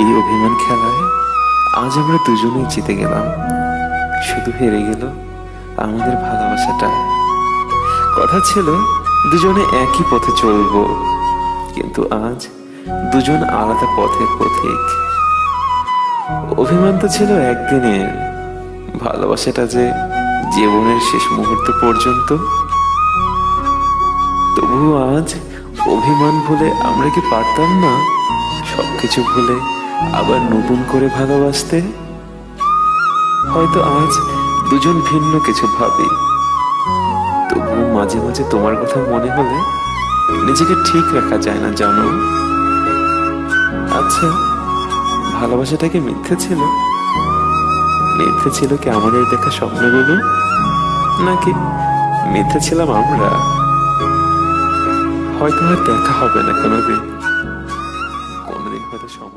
এই অভিমান খেলায় আজ আমরা দুজনেই জিতে গেলাম, শুধু হেরে গেল আমাদের ভালোবাসাটা। কথা ছিল দুজনে একই পথে চলবো, কিন্তু আজ দুজন আলাদা পথের পথিক। অভিমান তো ছিল একদিনের, ভালোবাসাটা যে জীবনের শেষ মুহূর্ত পর্যন্ত। তবুও আজ অভিমান ভুলে আমরা কি পারতাম না সবকিছু ভুলে আবার নতুন করে ভালোবাসতে? হয়তো আজ দুজন ভিন্ন কিছু ভাবি, তবুও মাঝে মাঝে তোমার কথা মনে হলে নিজেকে ঠিক রাখা যায় না, জানো? আচ্ছা, ভালোবাসাটা কি মিথ্যে ছিল? মিথ্যে ছিল কি আমাদের দেখা স্বপ্নগুলো, নাকি মিথ্যে ছিলাম আমরা? হয়তো আর দেখা হবে না কোনোদিন, কোনোদিন হয়তো সময়